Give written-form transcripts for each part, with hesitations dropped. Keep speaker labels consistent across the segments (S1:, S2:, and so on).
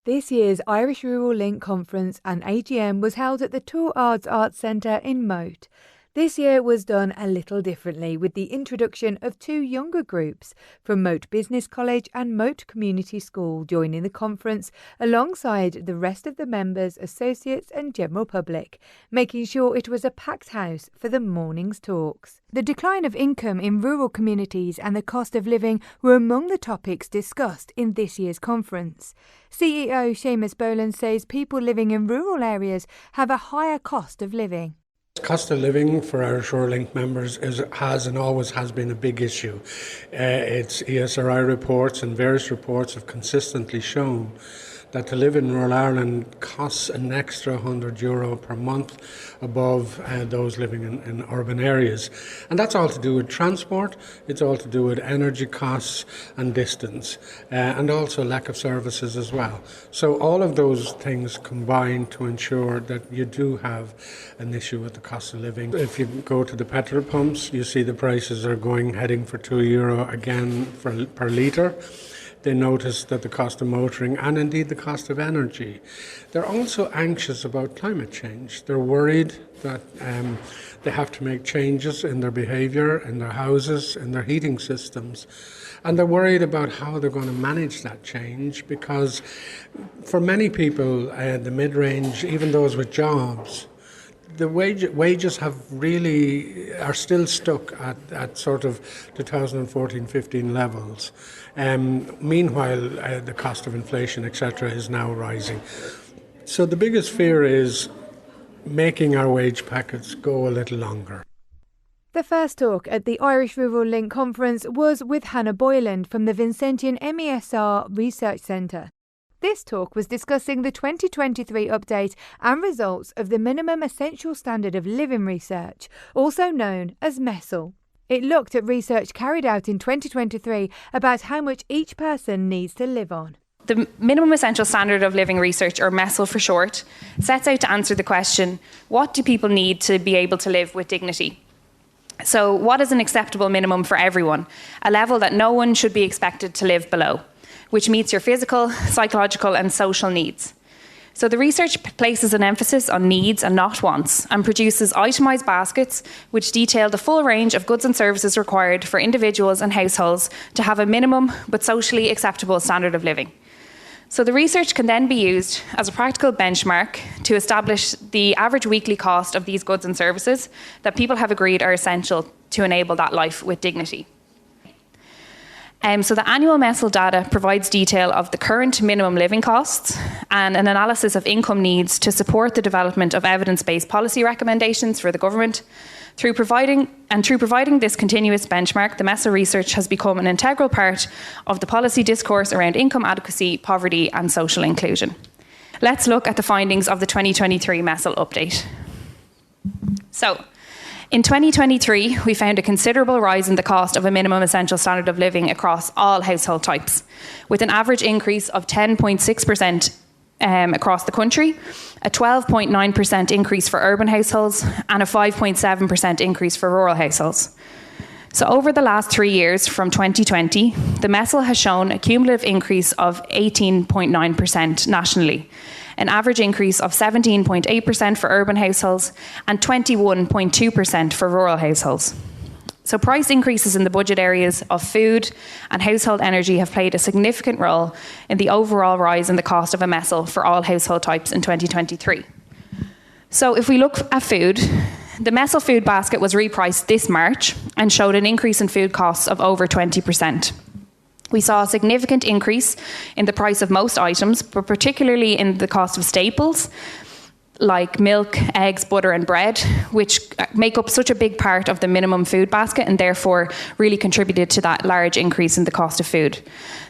S1: This year's Irish Rural Link Conference and AGM was held at the Tuar Ard Arts Centre in Moate. This year was done a little differently with the introduction of two younger groups from Moate Business College and Moate Community School joining the conference alongside the rest of the members, associates and general public, making sure it was a packed house for the morning's talks. The decline of income in rural communities and the cost of living were among the topics discussed in this year's conference. CEO Seamus Boland says people living in rural areas have a higher cost of living.
S2: Cost of living for Irish Rural Link members has and always has been a big issue. Its ESRI reports and various reports have consistently shown that to live in rural Ireland costs an extra €100 per month above those living in urban areas. And that's all to do with transport, it's all to do with energy costs and distance, and also lack of services as well. So all of those things combine to ensure that you do have an issue with the cost of living. If you go to the petrol pumps, you see the prices are heading for €2 again per litre. They notice that the cost of motoring and indeed the cost of energy. They're also anxious about climate change. They're worried that they have to make changes in their behaviour, in their houses, in their heating systems. And they're worried about how they're going to manage that change because for many people, the mid-range, even those with jobs, the wages are still stuck at sort of 2014-15 levels. Meanwhile, the cost of inflation, etc., is now rising. So the biggest fear is making our wage packets go a little longer.
S1: The first talk at the Irish Rural Link Conference was with Hannah Boyland from the Vincentian MESR Research Centre. This talk was discussing the 2023 update and results of the Minimum Essential Standard of Living research, also known as MESL. It looked at research carried out in 2023 about how much each person needs to live on.
S3: The Minimum Essential Standard of Living research, or MESL for short, sets out to answer the question, what do people need to be able to live with dignity? So what is an acceptable minimum for everyone, a level that no one should be expected to live below, which meets your physical, psychological and social needs. So the research places an emphasis on needs and not wants and produces itemised baskets which detail the full range of goods and services required for individuals and households to have a minimum but socially acceptable standard of living. So the research can then be used as a practical benchmark to establish the average weekly cost of these goods and services that people have agreed are essential to enable that life with dignity. So the annual MESL data provides detail of the current minimum living costs and an analysis of income needs to support the development of evidence-based policy recommendations for the government. Through providing this continuous benchmark, the MESL research has become an integral part of the policy discourse around income adequacy, poverty and social inclusion. Let's look at the findings of the 2023 MESL update. So, in 2023, we found a considerable rise in the cost of a minimum essential standard of living across all household types, with an average increase of 10.6% across the country, a 12.9% increase for urban households, and a 5.7% increase for rural households. So over the last 3 years, from 2020, the MESL has shown a cumulative increase of 18.9% nationally, an average increase of 17.8% for urban households and 21.2% for rural households. So price increases in the budget areas of food and household energy have played a significant role in the overall rise in the cost of a MESL for all household types in 2023. So if we look at food, the MESL food basket was repriced this March and showed an increase in food costs of over 20%. We saw a significant increase in the price of most items, but particularly in the cost of staples like milk, eggs, butter and bread, which make up such a big part of the minimum food basket and therefore really contributed to that large increase in the cost of food.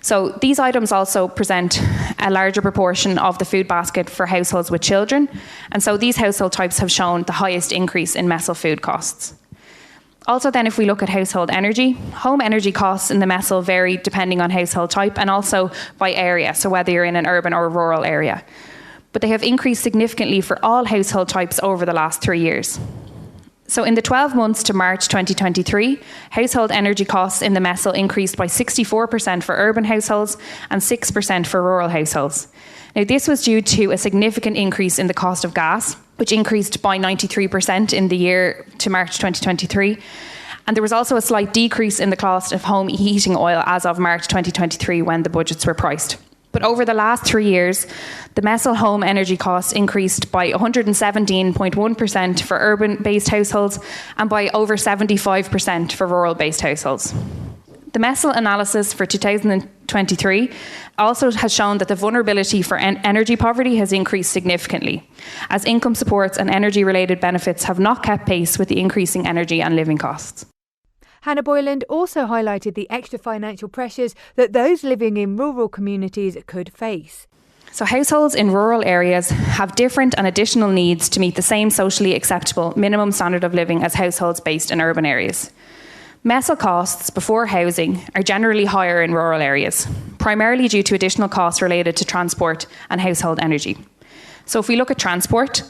S3: So these items also present a larger proportion of the food basket for households with children, and so these household types have shown the highest increase in MESL food costs. Also then, if we look at household energy, home energy costs in the MESL vary depending on household type and also by area, so whether you're in an urban or a rural area. But they have increased significantly for all household types over the last 3 years. So in the 12 months to March 2023, household energy costs in the MESL increased by 64% for urban households and 6% for rural households. Now, this was due to a significant increase in the cost of gas, which increased by 93% in the year to March 2023. And there was also a slight decrease in the cost of home heating oil as of March 2023 when the budgets were priced. But over the last 3 years, the Messel home energy costs increased by 117.1% for urban-based households and by over 75% for rural-based households. The Messel analysis for 2023 also has shown that the vulnerability for energy poverty has increased significantly, as income supports and energy-related benefits have not kept pace with the increasing energy and living costs.
S1: Hannah Boyland also highlighted the extra financial pressures that those living in rural communities could face.
S3: So households in rural areas have different and additional needs to meet the same socially acceptable minimum standard of living as households based in urban areas. Messel costs before housing are generally higher in rural areas, primarily due to additional costs related to transport and household energy. So if we look at transport,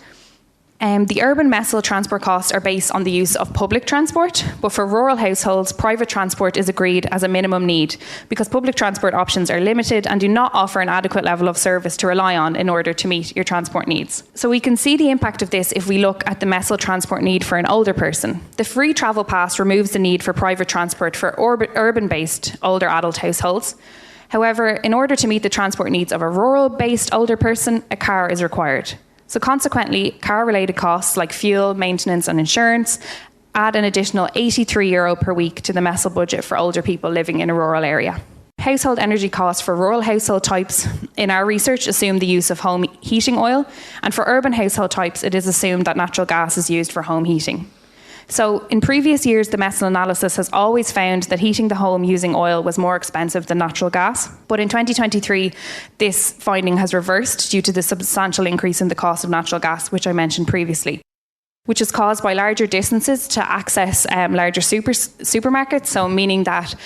S3: the urban Messel transport costs are based on the use of public transport, but for rural households, private transport is agreed as a minimum need because public transport options are limited and do not offer an adequate level of service to rely on in order to meet your transport needs. So we can see the impact of this if we look at the Messel transport need for an older person. The free travel pass removes the need for private transport for urban-based older adult households. However, in order to meet the transport needs of a rural-based older person, a car is required. So consequently, car-related costs like fuel, maintenance and insurance add an additional €83 per week to the Messel budget for older people living in a rural area. Household energy costs for rural household types in our research assume the use of home heating oil, and for urban household types it is assumed that natural gas is used for home heating. So in previous years, the Messel analysis has always found that heating the home using oil was more expensive than natural gas. But in 2023, this finding has reversed due to the substantial increase in the cost of natural gas, which I mentioned previously, which is caused by larger distances to access larger supermarkets. So meaning that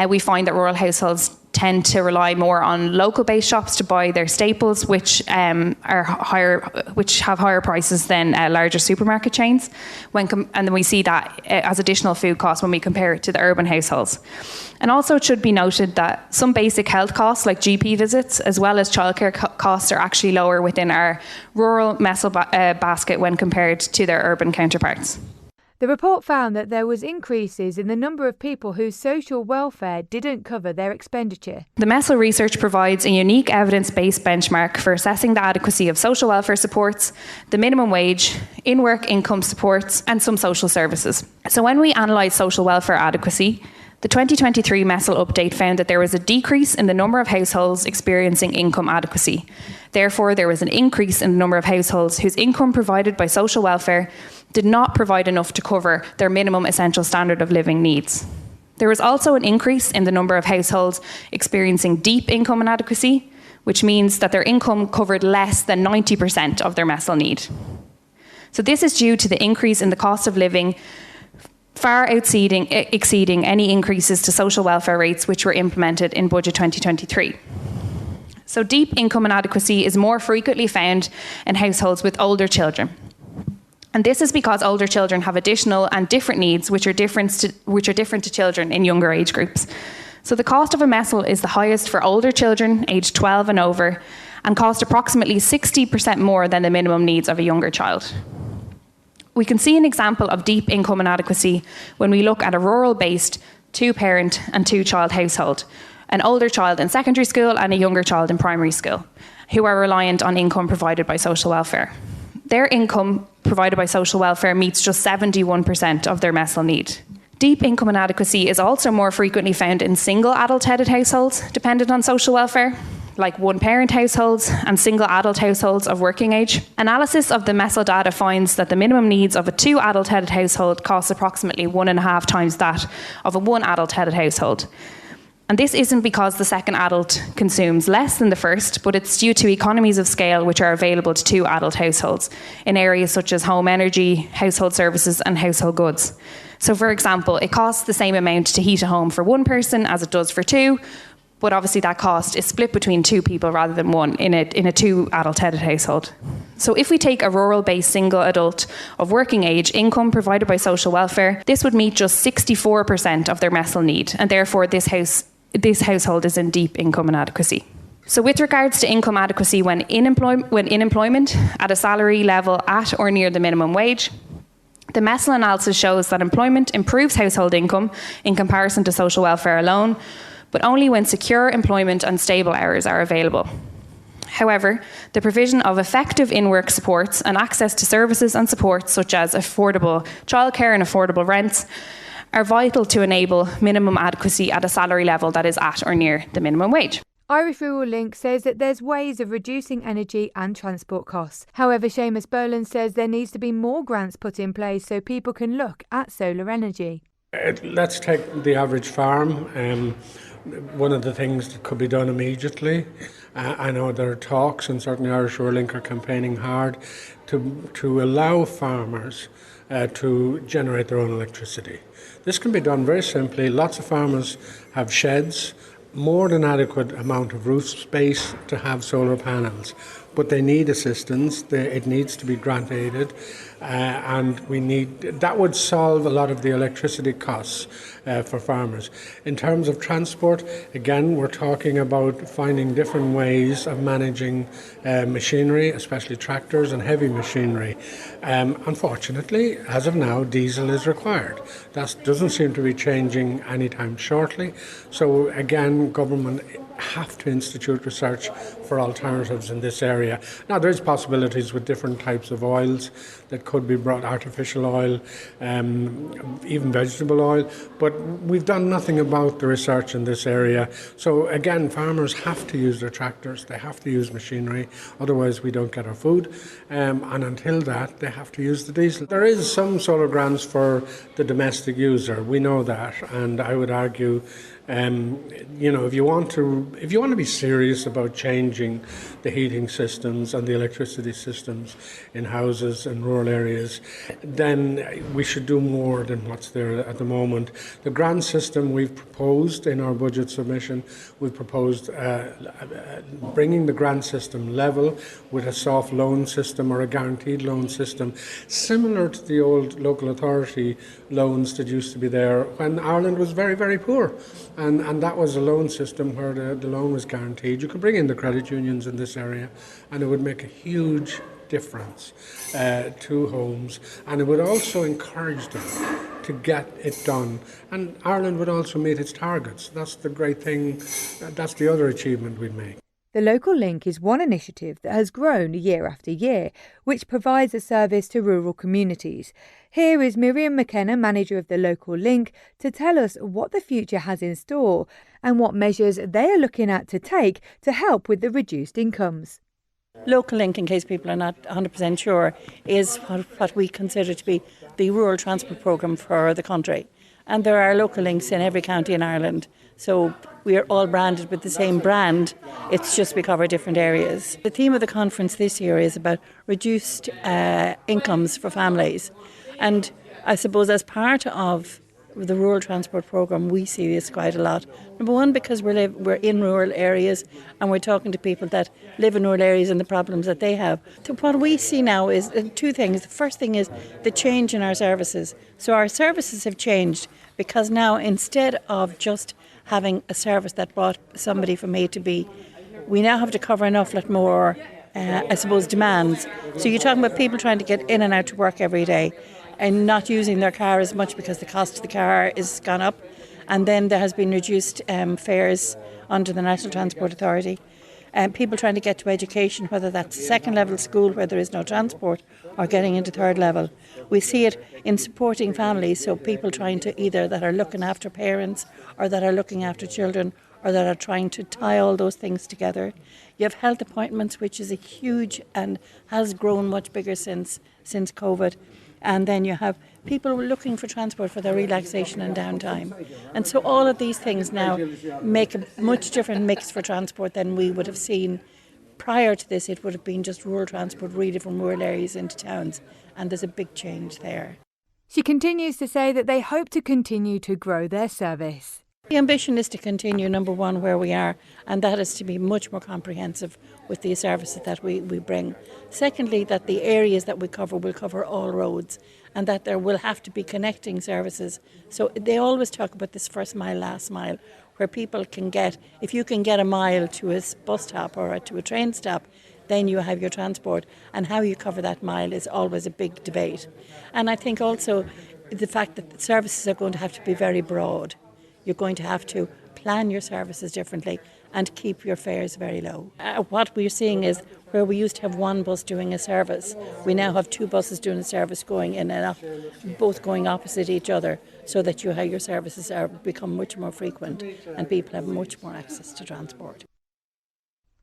S3: we find that rural households tend to rely more on local-based shops to buy their staples, which have higher prices than larger supermarket chains. And then we see that as additional food costs when we compare it to the urban households. And also it should be noted that some basic health costs like GP visits as well as childcare costs are actually lower within our rural Messel basket when compared to their urban counterparts.
S1: The report found that there was increases in the number of people whose social welfare didn't cover their expenditure.
S3: The Messel research provides a unique evidence-based benchmark for assessing the adequacy of social welfare supports, the minimum wage, in-work income supports, and some social services. So when we analyse social welfare adequacy, the 2023 Messel update found that there was a decrease in the number of households experiencing income adequacy. Therefore, there was an increase in the number of households whose income provided by social welfare did not provide enough to cover their minimum essential standard of living needs. There was also an increase in the number of households experiencing deep income inadequacy, which means that their income covered less than 90% of their Messel need. So this is due to the increase in the cost of living far exceeding any increases to social welfare rates which were implemented in Budget 2023. So deep income inadequacy is more frequently found in households with older children. And this is because older children have additional and different needs which are different to children in younger age groups. So the cost of a Messel is the highest for older children aged 12 and over and cost approximately 60% more than the minimum needs of a younger child. We can see an example of deep income inadequacy when we look at a rural-based two-parent and two-child household, an older child in secondary school and a younger child in primary school, who are reliant on income provided by social welfare. Their income provided by social welfare meets just 71% of their Messel need. Deep income inadequacy is also more frequently found in single adult-headed households dependent on social welfare, like one-parent households and single adult households of working age. Analysis of the Messel data finds that the minimum needs of a two adult-headed household costs approximately 1.5 times that of a one adult-headed household. And this isn't because the second adult consumes less than the first, but it's due to economies of scale which are available to two adult households in areas such as home energy, household services and household goods. So for example, it costs the same amount to heat a home for one person as it does for two, but obviously that cost is split between two people rather than one in a two adult-headed household. So if we take a rural-based single adult of working age income provided by social welfare, this would meet just 64% of their Messel need, and therefore this household is in deep income inadequacy. So with regards to income adequacy when in employment at a salary level at or near the minimum wage, the Messel analysis shows that employment improves household income in comparison to social welfare alone, but only when secure employment and stable hours are available. However, the provision of effective in-work supports and access to services and supports such as affordable childcare and affordable rents are vital to enable minimum adequacy at a salary level that is at or near the minimum wage.
S1: Irish Rural Link says that there's ways of reducing energy and transport costs. However, Seamus Boland says there needs to be more grants put in place so people can look at solar energy.
S2: Let's take the average farm. One of the things that could be done immediately, I know there are talks, and certainly Irish Rural Link are campaigning hard to allow farmers to generate their own electricity. This can be done very simply. Lots of farmers have sheds, more than adequate amount of roof space to have solar panels, but they need assistance. It needs to be grant aided, and that would solve a lot of the electricity costs for farmers. In terms of transport, again, we're talking about finding different ways of managing machinery, especially tractors and heavy machinery. Unfortunately, as of now, diesel is required. That doesn't seem to be changing anytime shortly. So again, government have to institute research for alternatives in this area. Now, there's possibilities with different types of oils that could be brought, artificial oil, even vegetable oil, but we've done nothing about the research in this area. So again, farmers have to use their tractors, they have to use machinery, otherwise we don't get our food, and until that, they have to use the diesel. There is some solar grants for the domestic user, we know that, and I would argue if you want to be serious about changing the heating systems and the electricity systems in houses and rural areas, then we should do more than what's there at the moment. The grant system we've proposed in our budget submission, we've proposed bringing the grant system level with a soft loan system or a guaranteed loan system, similar to the old local authority loans that used to be there when Ireland was very, very poor. And that was a loan system where the loan was guaranteed. You could bring in the credit unions in this area and it would make a huge difference to homes, and it would also encourage them to get it done. And Ireland would also meet its targets. That's the great thing. That's the other achievement we'd make.
S1: The Local Link is one initiative that has grown year after year, which provides a service to rural communities. Here is Miriam McKenna, manager of the Local Link, to tell us what the future has in store and what measures they are looking at to take to help with the reduced incomes.
S4: Local Link, in case people are not 100% sure, is what we consider to be the rural transport programme for the country. And there are local links in every county in Ireland. So we are all branded with the same brand. It's just we cover different areas. The theme of the conference this year is about reduced incomes for families. And I suppose as part of the rural transport programme, we see this quite a lot. Number one, because we're in rural areas and we're talking to people that live in rural areas and the problems that they have. So what we see now is two things. The first thing is the change in our services. So our services have changed because now instead of just having a service that brought somebody from A to B, we now have to cover an awful lot more, demands. So you're talking about people trying to get in and out to work every day and not using their car as much because the cost of the car is gone up. And then there has been reduced fares under the National Transport Authority. People trying to get to education, whether that's second level school where there is no transport or getting into third level. We see it in supporting families, so people trying to either that are looking after parents or that are looking after children or that are trying to tie all those things together. You have health appointments, which is a huge and has grown much bigger since COVID. And then you have people looking for transport for their relaxation and downtime. And so all of these things now make a much different mix for transport than we would have seen prior to this. It would have been just rural transport really from rural areas into towns. And there's a big change there.
S1: She continues to say that they hope to continue to grow their service.
S4: The ambition is to continue, number one, where we are, and that is to be much more comprehensive with the services that we bring. Secondly, that the areas that we cover will cover all roads and that there will have to be connecting services. So they always talk about this first mile, last mile, where people can get, if you can get a mile to a bus stop or to a train stop, then you have your transport, and how you cover that mile is always a big debate. And I think also the fact that the services are going to have to be very broad. You're going to have to plan your services differently and keep your fares very low. What we're seeing is where we used to have one bus doing a service, we now have two buses doing a service going in and out, both going opposite each other, so that your services become much more frequent and people have much more access to transport.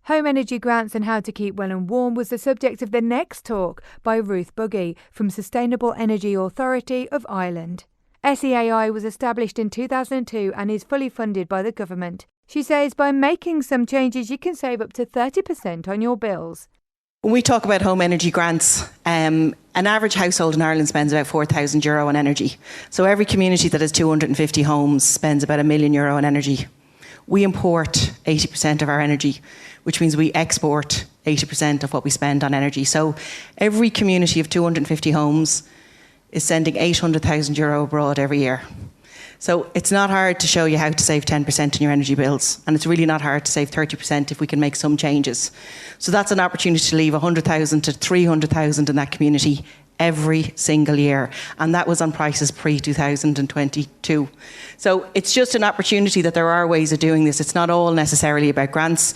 S1: Home energy grants and how to keep well and warm was the subject of the next talk by Ruth Buggy from Sustainable Energy Authority of Ireland. SEAI was established in 2002 and is fully funded by the government. She says by making some changes you can save up to 30% on your bills.
S5: When we talk about home energy grants, an average household in Ireland spends about €4,000 on energy. So every community that has 250 homes spends about €1 million on energy. We import 80% of our energy, which means we export 80% of what we spend on energy. So every community of 250 homes is sending €800,000 abroad every year. So it's not hard to show you how to save 10% in your energy bills, and it's really not hard to save 30% if we can make some changes. So that's an opportunity to leave 100,000 to 300,000 in that community every single year, and that was on prices pre-2022. So it's just an opportunity that there are ways of doing this. It's not all necessarily about grants.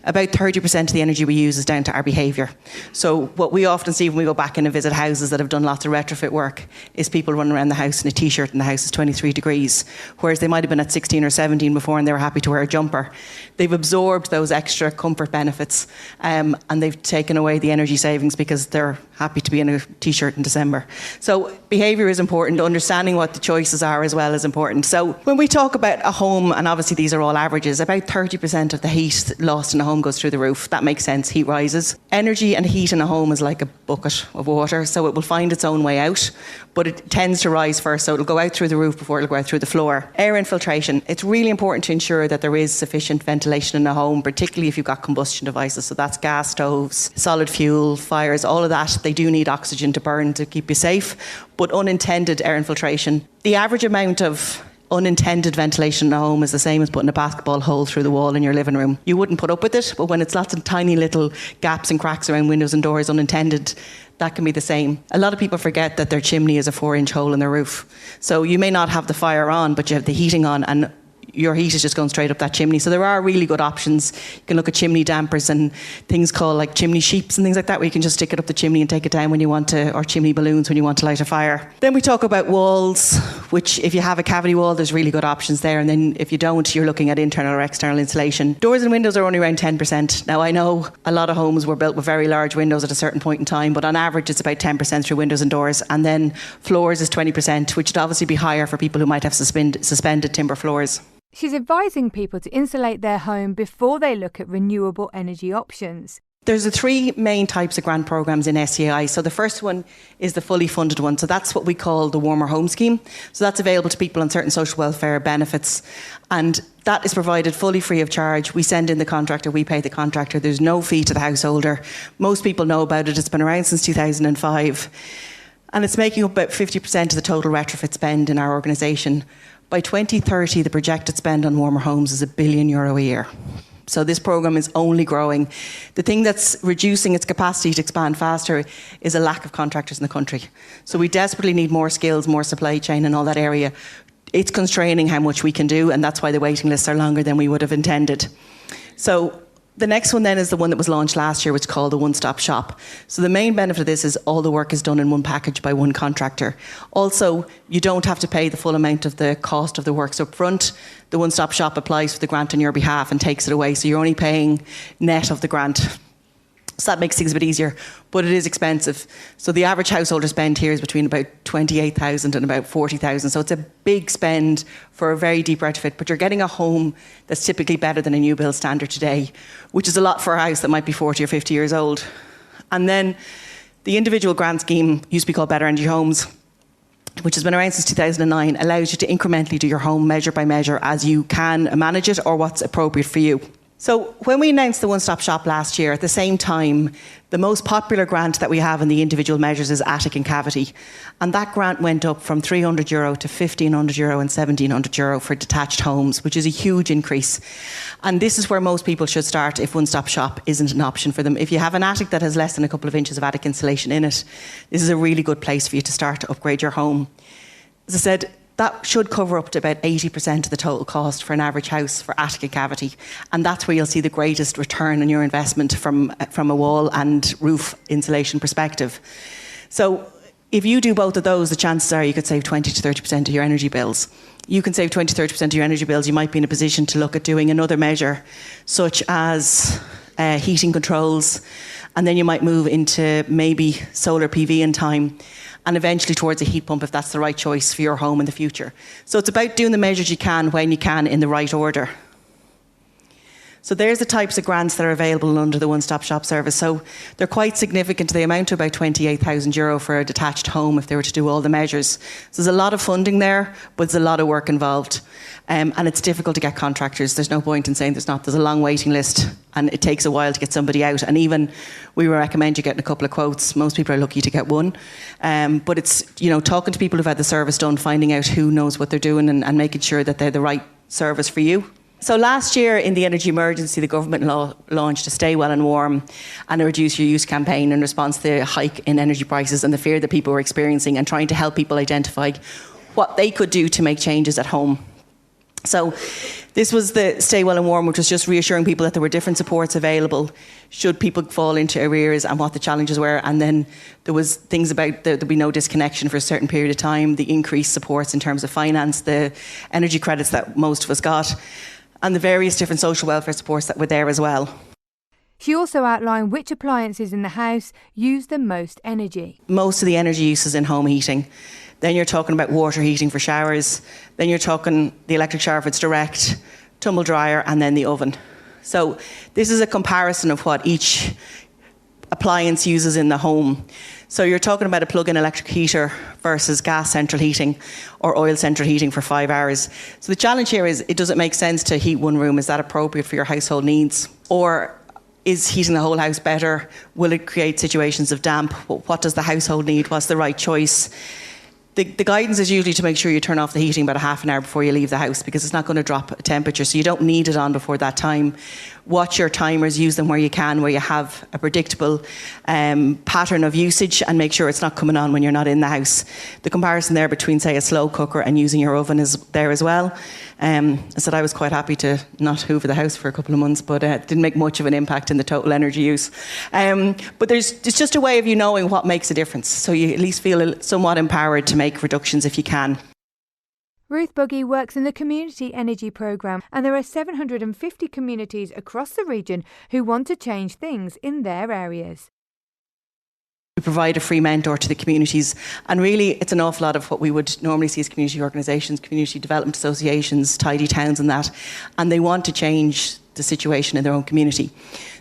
S5: About 30% of the energy we use is down to our behaviour. So what we often see when we go back in and visit houses that have done lots of retrofit work is people running around the house in a t-shirt and the house is 23 degrees, whereas they might have been at 16 or 17 before and they were happy to wear a jumper. They've absorbed those extra comfort benefits and they've taken away the energy savings because they're happy to be in a t-shirt in December. So behaviour is important. Understanding what the choices are as well is important. So when we talk about a home, and obviously these are all averages, about 30% of the heat lost in a home goes through the roof. That makes sense. Heat rises. Energy and heat in a home is like a bucket of water, so it will find its own way out, but it tends to rise first, so it'll go out through the roof before it'll go out through the floor. Air infiltration. It's really important to ensure that there is sufficient ventilation in a home, particularly if you've got combustion devices. So that's gas stoves, solid fuel, fires, all of that. They do need oxygen to burn to keep you safe, but unintended air infiltration. The average amount of unintended ventilation in a home is the same as putting a basketball hole through the wall in your living room. You wouldn't put up with it, but when it's lots of tiny little gaps and cracks around windows and doors unintended, that can be the same. A lot of people forget that their chimney is a 4-inch hole in their roof. So you may not have the fire on, but you have the heating on, and your heat is just going straight up that chimney. So there are really good options. You can look at chimney dampers and things called like chimney sheeps and things like that, where you can just stick it up the chimney and take it down when you want to, or chimney balloons when you want to light a fire. Then we talk about walls, which if you have a cavity wall, there's really good options there. And then if you don't, you're looking at internal or external insulation. Doors and windows are only around 10%. Now I know a lot of homes were built with very large windows at a certain point in time, but on average it's about 10% through windows and doors. And then floors is 20%, which would obviously be higher for people who might have suspended timber floors.
S1: She's advising people to insulate their home before they look at renewable energy options.
S5: There's the three main types of grant programmes in SEAI. So the first one is the fully funded one. So that's what we call the Warmer Home Scheme. So that's available to people on certain social welfare benefits. And that is provided fully free of charge. We send in the contractor, we pay the contractor. There's no fee to the householder. Most people know about it. It's been around since 2005. And it's making up about 50% of the total retrofit spend in our organisation. By 2030, the projected spend on warmer homes is €1 billion a year. So this programme is only growing. The thing that's reducing its capacity to expand faster is a lack of contractors in the country. So we desperately need more skills, more supply chain and all that area. It's constraining how much we can do, and that's why the waiting lists are longer than we would have intended. So the next one then is the one that was launched last year, which is called the one-stop shop. So the main benefit of this is all the work is done in one package by one contractor. Also, you don't have to pay the full amount of the cost of the works up front. The one-stop shop applies for the grant on your behalf and takes it away. So you're only paying net of the grant. So that makes things a bit easier, but it is expensive. So the average householder spend here is between about 28,000 and about 40,000. So it's a big spend for a very deep retrofit, but you're getting a home that's typically better than a new build standard today, which is a lot for a house that might be 40 or 50 years old. And then the individual grant scheme used to be called Better Energy Homes, which has been around since 2009, allows you to incrementally do your home measure by measure as you can manage it or what's appropriate for you. So when we announced the one-stop shop last year, at the same time, the most popular grant that we have in the individual measures is attic and cavity. And that grant went up from €300 to €1,500 and €1,700 for detached homes, which is a huge increase. And this is where most people should start if one-stop shop isn't an option for them. If you have an attic that has less than a couple of inches of attic insulation in it, this is a really good place for you to start to upgrade your home. As I said, that should cover up to about 80% of the total cost for an average house for attic and cavity. And that's where you'll see the greatest return on your investment from a wall and roof insulation perspective. So if you do both of those, the chances are you could save 20 to 30% of your energy bills. You can save 20 to 30% of your energy bills. You might be in a position to look at doing another measure, such as heating controls, and then you might move into maybe solar PV in time, and eventually towards a heat pump if that's the right choice for your home in the future. So it's about doing the measures you can when you can in the right order. So there's the types of grants that are available under the one-stop shop service. So they're quite significant. They amount to about €28,000 for a detached home if they were to do all the measures. So there's a lot of funding there, but there's a lot of work involved. And it's difficult to get contractors. There's no point in saying there's not. There's a long waiting list and it takes a while to get somebody out. And even we would recommend you getting a couple of quotes. Most people are lucky to get one. But it's, talking to people who've had the service done, finding out who knows what they're doing and making sure that they're the right service for you. So last year in the energy emergency, the government launched a Stay Well and Warm and a Reduce Your Use campaign in response to the hike in energy prices and the fear that people were experiencing, and trying to help people identify what they could do to make changes at home. So this was the Stay Well and Warm, which was just reassuring people that there were different supports available should people fall into arrears and what the challenges were. And then there was things about there'd be no disconnection for a certain period of time, the increased supports in terms of finance, the energy credits that most of us got, and the various different social welfare supports that were there as well.
S1: She also outlined which appliances in the house use the most energy.
S5: Most of the energy use is in home heating. Then you're talking about water heating for showers. Then you're talking the electric shower if it's direct, tumble dryer, and then the oven. So this is a comparison of what each appliance uses in the home. So you're talking about a plug-in electric heater versus gas central heating or oil central heating for 5 hours. So the challenge here is, does it make sense to heat one room? Is that appropriate for your household needs? Or is heating the whole house better? Will it create situations of damp? What does the household need? What's the right choice? The guidance is usually to make sure you turn off the heating about a half an hour before you leave the house, because it's not going to drop a temperature, so you don't need it on before that time. Watch your timers, use them where you can, where you have a predictable pattern of usage, and make sure it's not coming on when you're not in the house. The comparison there between, say, a slow cooker and using your oven is there as well. I said I was quite happy to not hoover the house for a couple of months, but it didn't make much of an impact in the total energy use. But it's just a way of you knowing what makes a difference, so you at least feel somewhat empowered to make reductions if you can.
S1: Ruth Buggy works in the Community Energy Programme, and there are 750 communities across the region who want to change things in their areas.
S5: We provide a free mentor to the communities, and really it's an awful lot of what we would normally see as community organisations, community development associations, tidy towns and that, and they want to change the situation in their own community.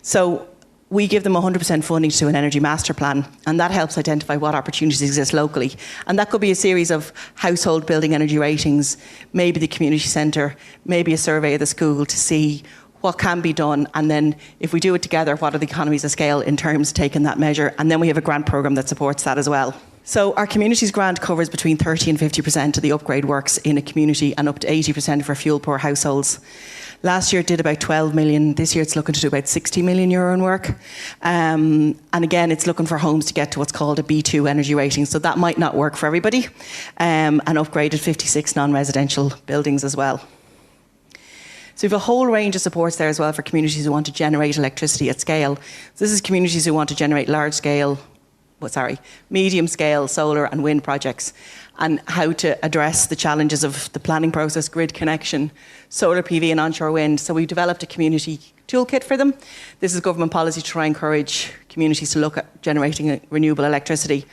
S5: So we give them 100% funding to an energy master plan, and that helps identify what opportunities exist locally. And that could be a series of household building energy ratings, maybe the community centre, maybe a survey of the school to see what can be done, and then if we do it together, what are the economies of scale in terms of taking that measure, and then we have a grant programme that supports that as well. So our communities grant covers between 30 and 50% of the upgrade works in a community, and up to 80% for fuel poor households. Last year it did about 12 million. This year it's looking to do about 60 million euro in work. And again, it's looking for homes to get to what's called a B2 energy rating. So that might not work for everybody. And upgraded 56 non-residential buildings as well. So we have a whole range of supports there as well for communities who want to generate electricity at scale. So this is communities who want to generate medium scale solar and wind projects, and how to address the challenges of the planning process, grid connection, solar PV and onshore wind. So we've developed a community toolkit for them. This is government policy to try and encourage communities to look at generating renewable electricity.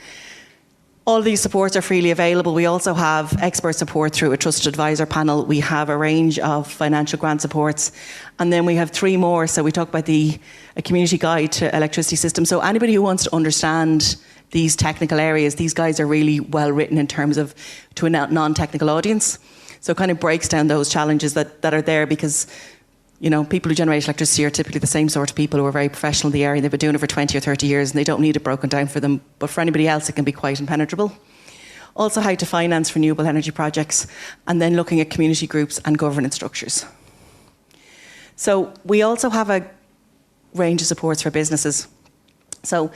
S5: All of these supports are freely available. We also have expert support through a trusted advisor panel. We have a range of financial grant supports. And then we have 3 more. So we talk about a community guide to electricity system. So anybody who wants to understand these technical areas, these guides are really well written in terms of to a non-technical audience. So it kind of breaks down those challenges that are there, because You know, people who generate electricity are typically the same sort of people who are very professional in the area. They've been doing it for 20 or 30 years and they don't need it broken down for them. But for anybody else, it can be quite impenetrable. Also, how to finance renewable energy projects, and then looking at community groups and governance structures. So we also have a range of supports for businesses. So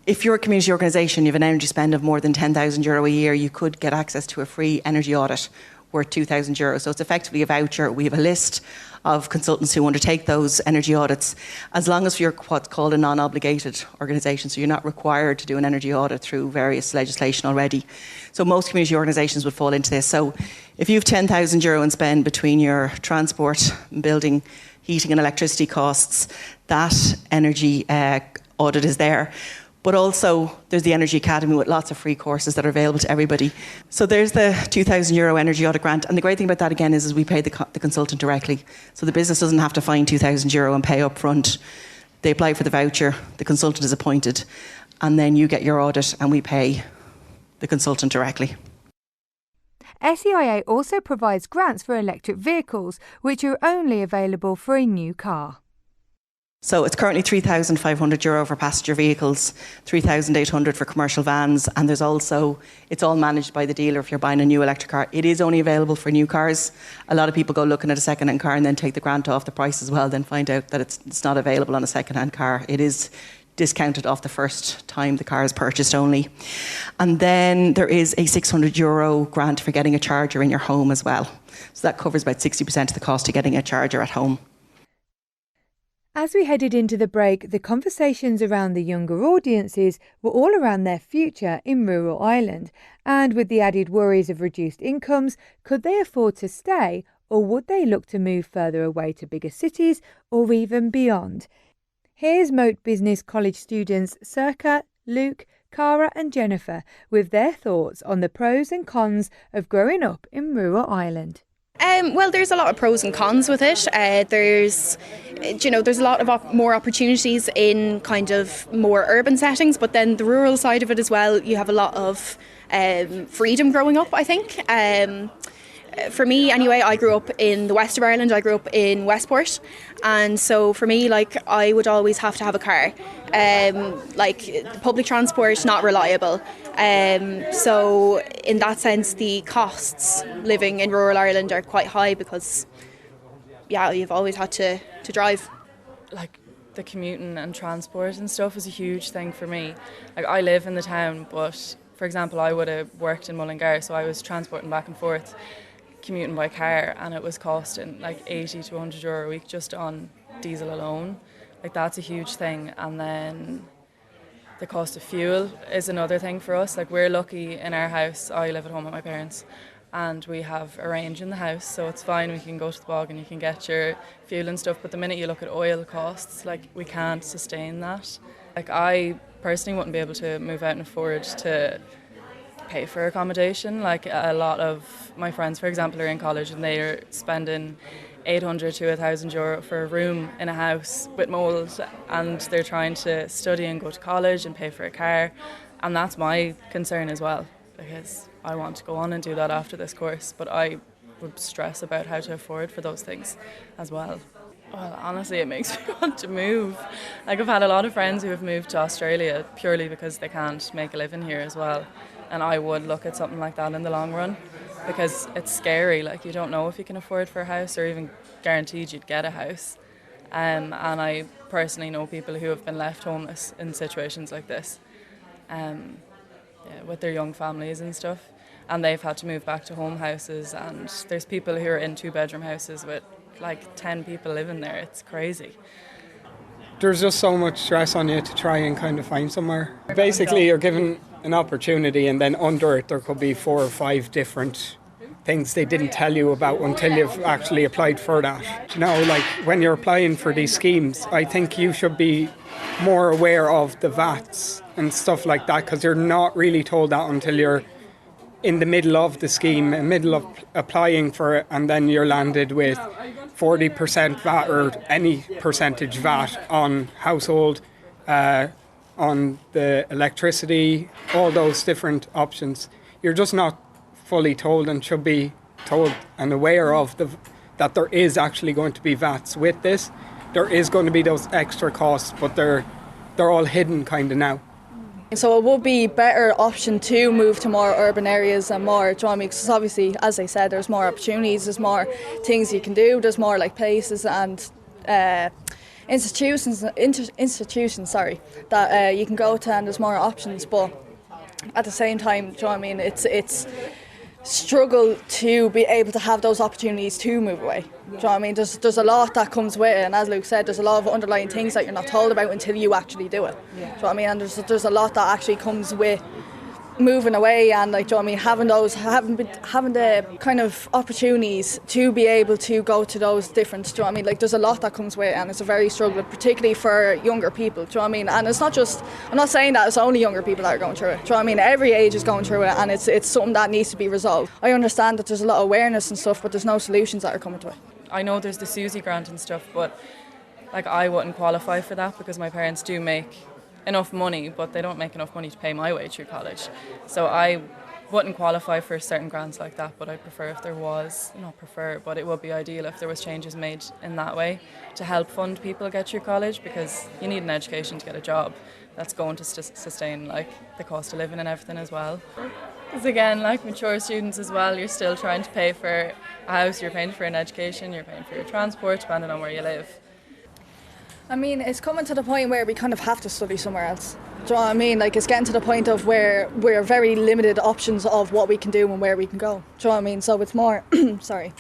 S5: if you're a community organisation, you have an energy spend of more than €10,000 a year, you could get access to a free energy audit worth €2,000. So it's effectively a voucher. We have a list of consultants who undertake those energy audits, as long as you're what's called a non-obligated organisation, so you're not required to do an energy audit through various legislation already. So most community organisations would fall into this. So if you have €10,000 in spend between your transport, building, heating and electricity costs, that energy audit is there. But also, there's the Energy Academy with lots of free courses that are available to everybody. So there's the €2,000 energy audit grant. And the great thing about that, again, is we pay the consultant directly. So the business doesn't have to find €2,000 and pay up front. They apply for the voucher, the consultant is appointed, and then you get your audit and we pay the consultant directly.
S1: SEIA also provides grants for electric vehicles, which are only available for a new car.
S5: So it's currently €3,500 for passenger vehicles, €3,800 for commercial vans, and there's also, it's all managed by the dealer if you're buying a new electric car. It is only available for new cars. A lot of people go looking at a second-hand car and then take the grant off the price as well, then find out that it's not available on a second-hand car. It is discounted off the first time the car is purchased only. And then there is a €600 grant for getting a charger in your home as well. So that covers about 60% of the cost of getting a charger at home.
S1: As we headed into the break, the conversations around the younger audiences were all around their future in rural Ireland, and with the added worries of reduced incomes, could they afford to stay, or would they look to move further away to bigger cities or even beyond? Here's Moate Business College students Circa, Luke, Cara and Jennifer with their thoughts on the pros and cons of growing up in rural Ireland.
S6: Well, there's a lot of pros and cons with it. There's a lot of more opportunities in kind of more urban settings, but then the rural side of it as well, you have a lot of freedom growing up, I think. For me, anyway, I grew up in the west of Ireland. I grew up in Westport, and so for me, like, I would always have to have a car. Public transport, not reliable. So in that sense, the costs living in rural Ireland are quite high because, yeah, you've always had to drive.
S7: Like, the commuting and transport and stuff is a huge thing for me. Like, I live in the town, but for example, I would have worked in Mullingar, so I was transporting back and forth, commuting by car, and it was costing like €80 to €100 a week just on diesel alone. Like, that's a huge thing. And then the cost of fuel is another thing for us. Like, we're lucky in our house. I live at home with my parents and we have a range in the house, so it's fine. We can go to the bog and you can get your fuel and stuff, but the minute you look at oil costs, like, we can't sustain that. Like, I personally wouldn't be able to move out and afford to pay for accommodation. Like, a lot of my friends, for example, are in college and they are spending €800 to €1,000 for a room in a house with mould, and they're trying to study and go to college and pay for a car. And that's my concern as well, because I want to go on and do that after this course, but I would stress about how to afford for those things as well. Well, honestly, it makes me want to move. Like, I've had a lot of friends who have moved to Australia purely because they can't make a living here as well. And I would look at something like that in the long run, because it's scary. Like, you don't know if you can afford for a house or even guaranteed you'd get a house. And I personally know people who have been left homeless in situations like this, with their young families and stuff. And they've had to move back to home houses, and there's people who are in 2-bedroom houses with like 10 people living there. It's crazy.
S8: There's just so much stress on you to try and kind of find somewhere. Basically, you're given an opportunity, and then under it there could be 4 or 5 different things they didn't tell you about until you've actually applied for that. You know, like, when you're applying for these schemes, I think you should be more aware of the VATs and stuff like that, because you're not really told that until you're in the middle of the scheme, in the middle of applying for it, and then you're landed with 40% VAT or any percentage VAT on household, on the electricity, all those different options. You're just not fully told, and should be told and aware of the that there is actually going to be VATs with this. There is going to be those extra costs, but they're all hidden kind of now.
S9: So it would be a better option to move to more urban areas and more, do you know what I mean? Because obviously, as I said, there's more opportunities, there's more things you can do, there's more like places and institutions, that you can go to, and there's more options. But at the same time, do you know what I mean? It's struggle to be able to have those opportunities to move away. Do you know what I mean? There's a lot that comes with it, and as Luke said, there's a lot of underlying things that you're not told about until you actually do it. Do you know what I mean? And there's a lot that actually comes with moving away, and like, do you know what I mean, having the kind of opportunities to be able to go to those different, do you know what I mean, like there's a lot that comes with it, and it's a very struggle, particularly for younger people, do you know what I mean? And it's not just, I'm not saying that it's only younger people that are going through it, do you know what I mean, every age is going through it, and it's something that needs to be resolved. I understand that there's a lot of awareness and stuff, but there's no solutions that are coming to it.
S7: I know there's the Susie grant and stuff, but like I wouldn't qualify for that because my parents do make enough money, but they don't make enough money to pay my way through college. So I wouldn't qualify for certain grants like that, but I'd prefer if there was, not prefer, but it would be ideal if there was changes made in that way to help fund people get through college, because you need an education to get a job that's going to sustain like the cost of living and everything as well. Because again, like mature students as well, you're still trying to pay for a house, you're paying for an education, you're paying for your transport, depending on where you live.
S9: I mean, it's coming to the point where we kind of have to study somewhere else. Do you know what I mean? Like, it's getting to the point of where we're very limited options of what we can do and where we can go. Do you know what I mean? So it's more, sorry.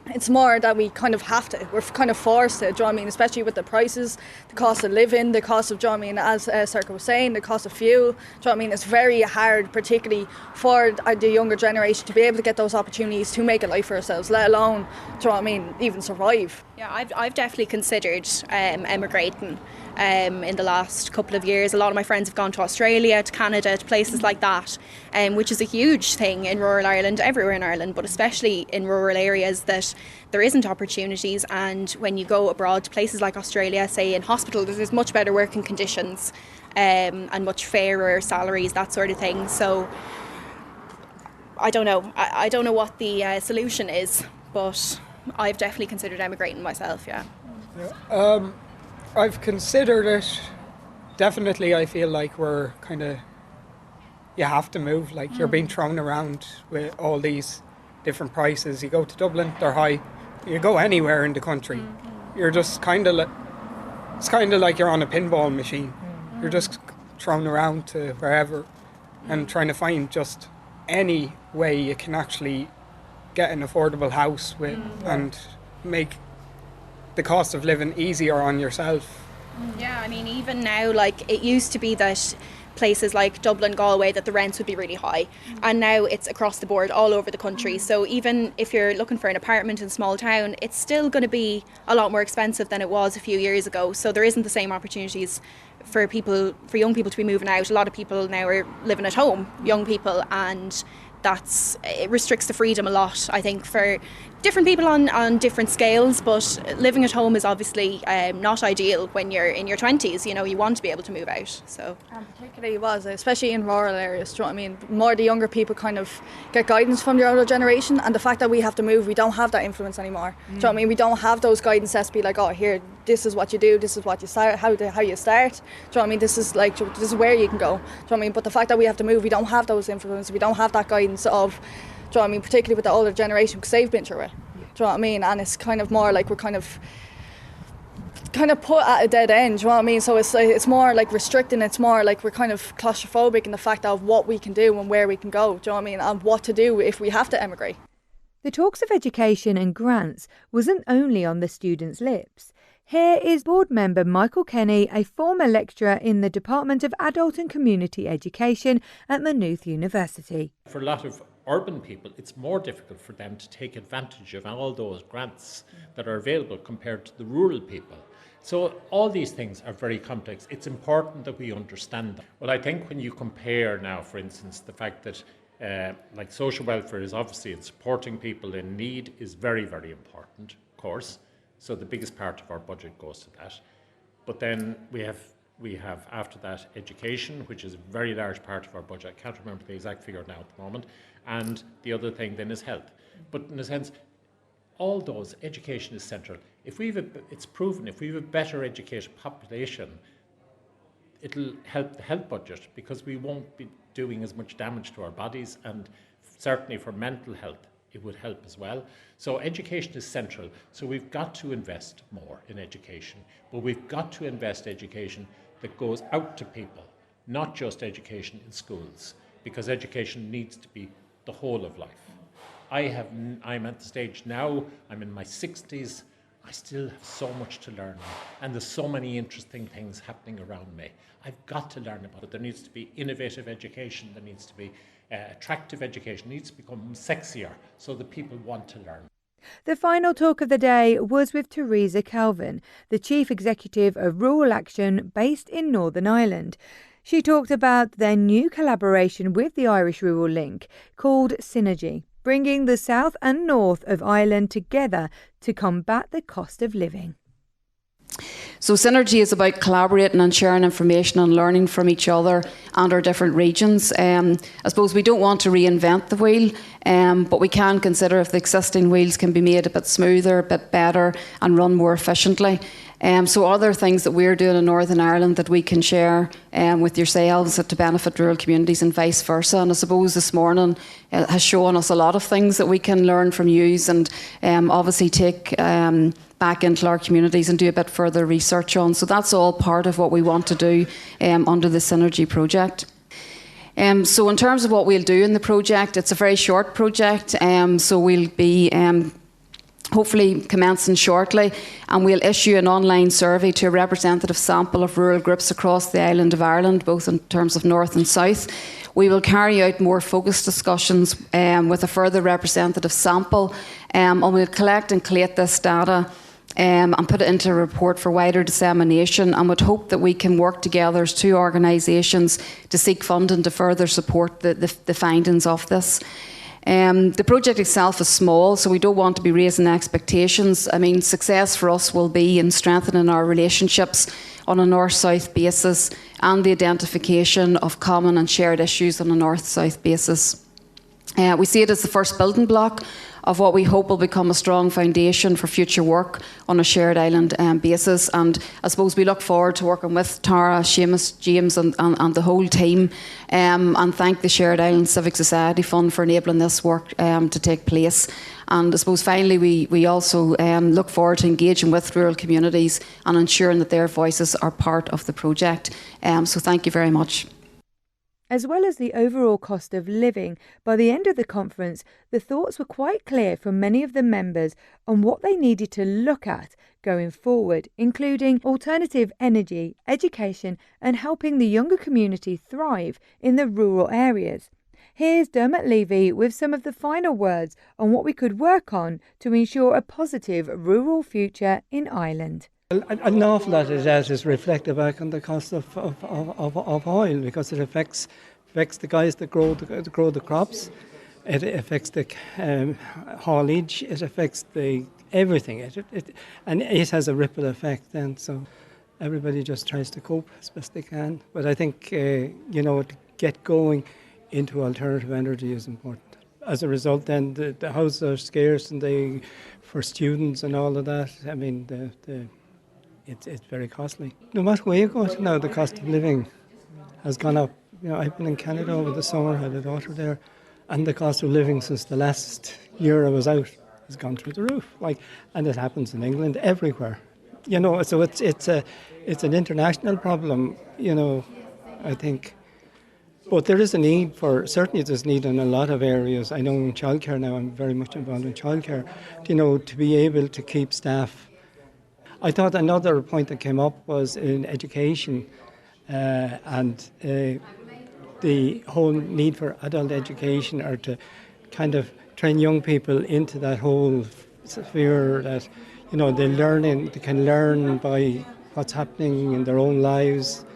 S9: It's more that we kind of have to. We're kind of forced to, do you know what I mean? Especially with the prices, the cost of living, the cost of, do you know what I mean, as Serka was saying, the cost of fuel. Do you know what I mean? It's very hard, particularly for the younger generation, to be able to get those opportunities to make a life for ourselves, let alone, do you know what I mean, even survive.
S6: Yeah, I've definitely considered emigrating in the last couple of years. A lot of my friends have gone to Australia, to Canada, to places like that, which is a huge thing in rural Ireland, everywhere in Ireland, but especially in rural areas that there isn't opportunities. And when you go abroad to places like Australia, say in hospitals, there's much better working conditions and much fairer salaries, that sort of thing. So I don't know. I don't know what the solution is, but I've definitely considered emigrating myself, yeah.
S8: I've considered it. Definitely, I feel like we're kind of, you have to move. Like, you're being thrown around with all these different prices. You go to Dublin, they're high. You go anywhere in the country, you're just kind of it's kind of like you're on a pinball machine. You're just thrown around to wherever and trying to find just any way you can actually get an affordable house with and make the cost of living easier on yourself.
S6: Yeah, I mean, even now, like, it used to be that places like Dublin, Galway, that the rents would be really high, and now it's across the board all over the country. So even if you're looking for an apartment in a small town, it's still going to be a lot more expensive than it was a few years ago. So there isn't the same opportunities for young people to be moving out. A lot of people now are living at home, young people, and it restricts the freedom a lot, I think, for different people on different scales. But living at home is obviously not ideal when you're in your 20s. You know, you want to be able to move out. So,
S9: and particularly especially in rural areas. Do you know what I mean? More the younger people kind of get guidance from the older generation, and the fact that we have to move, we don't have that influence anymore. Do you know what I mean? We don't have those guidance sets to be like, oh, here, this is what you do, this is what you start, how you start. Do you know what I mean? This is where you can go. Do you know what I mean? But the fact that we have to move, we don't have those influences, we don't have that guidance of, do you know what I mean, particularly with the older generation, because they've been through it. Do you know what I mean? And it's kind of more like we're kind of put at a dead end, do you know what I mean? So it's more like restricting, it's more like we're kind of claustrophobic in the fact of what we can do and where we can go, do you know what I mean? And what to do if we have to emigrate.
S1: The talks of education and grants wasn't only on the students' lips. Here is board member Michael Kenny, a former lecturer in the Department of Adult and Community Education at Maynooth University.
S10: For a lot of urban people, it's more difficult for them to take advantage of all those grants that are available compared to the rural people. So all these things are very complex. It's important that we understand them. Well, I think when you compare now, for instance, the fact that like social welfare is obviously, and supporting people in need is very, very important, of course. So the biggest part of our budget goes to that. But then we have after that education, which is a very large part of our budget. I can't remember the exact figure now at the moment. And the other thing then is health. But in a sense, all those, education is central. If it's proven, if we have a better educated population, it'll help the health budget because we won't be doing as much damage to our bodies, and certainly for mental health, it would help as well. So education is central. So we've got to invest more in education, but we've got to invest education that goes out to people, not just education in schools, because education needs to be the whole of life. I'm at the stage now, I'm in my 60s, I still have so much to learn, and there's so many interesting things happening around me. I've got to learn about it. There needs to be innovative education, there needs to be attractive education, needs to become sexier so that people want to learn.
S1: The final talk of the day was with Teresa Calvin, the Chief Executive of Rural Action based in Northern Ireland. She talked about their new collaboration with the Irish Rural Link called Synergy, bringing the south and north of Ireland together to combat the cost of living.
S11: So Synergy is about collaborating and sharing information and learning from each other and our different regions. I suppose we don't want to reinvent the wheel, but we can consider if the existing wheels can be made a bit smoother, a bit better and run more efficiently. So other things that we're doing in Northern Ireland that we can share with yourselves to benefit rural communities and vice versa. And I suppose this morning has shown us a lot of things that we can learn from you and obviously take back into our communities and do a bit further research on. So that's all part of what we want to do under the Synergy project. So in terms of what we'll do in the project, it's a very short project. So we'll be hopefully commencing shortly, and we'll issue an online survey to a representative sample of rural groups across the island of Ireland, both in terms of north and south. We will carry out more focused discussions with a further representative sample, and we'll collect and collate this data and put it into a report for wider dissemination, and would hope that we can work together as two organisations to seek funding to further support the findings of this. The project itself is small, so we don't want to be raising expectations. I mean, success for us will be in strengthening our relationships on a north-south basis and the identification of common and shared issues on a north-south basis. We see it as the first building block of what we hope will become a strong foundation for future work on a shared island basis. And I suppose we look forward to working with Tara, Seamus, James and the whole team, and thank the Shared Island Civic Society Fund for enabling this work to take place. And I suppose finally we also look forward to engaging with rural communities and ensuring that their voices are part of the project. So thank you very much.
S1: As well as the overall cost of living, by the end of the conference, the thoughts were quite clear from many of the members on what they needed to look at going forward, including alternative energy, education and helping the younger community thrive in the rural areas. Here's Dermot Levy with some of the final words on what we could work on to ensure a positive rural future in Ireland.
S12: An awful lot of that is reflected back on the cost of oil, because it affects the guys that grow the crops. It affects the haulage. It affects everything. And it has a ripple effect. And so everybody just tries to cope as best they can. But I think to get going into alternative energy is important. As a result, then the houses are scarce, and for students and all of that. I mean, It's very costly. No matter where you go to now, the cost of living has gone up. I've been in Canada over the summer, had a daughter there, and the cost of living since the last year I was out has gone through the roof. And it happens in England everywhere. So it's an international problem. I think. But there is a need certainly there's need in a lot of areas. I know in childcare now, I'm very much involved in childcare. To be able to keep staff. I thought another point that came up was in education and the whole need for adult education, or to kind of train young people into that whole sphere that, they can learn by what's happening in their own lives.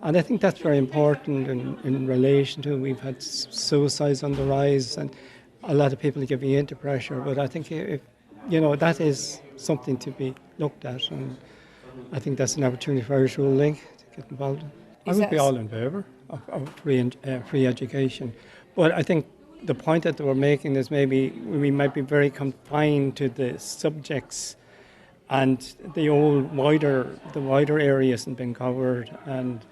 S12: And I think that's very important in relation to, we've had suicides on the rise and a lot of people giving into pressure. But I think if that is something to be looked at, and I think that's an opportunity for Irish Rural Link to get involved in. I would be all in favour of free education, but I think the point that they were making is maybe we might be very confined to the subjects, and the wider area hasn't been covered, and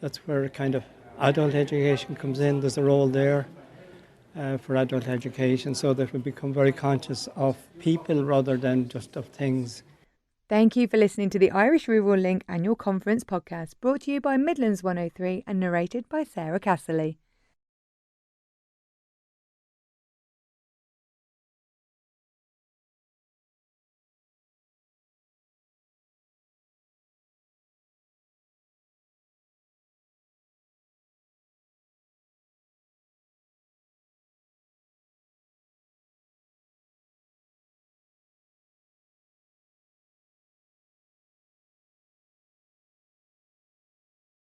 S12: that's where kind of adult education comes in. There's a role there for adult education, so that we become very conscious of people rather than just of things.
S1: Thank you for listening to the Irish Rural Link Annual Conference podcast, brought to you by Midlands 103 and narrated by Sarah Casserly.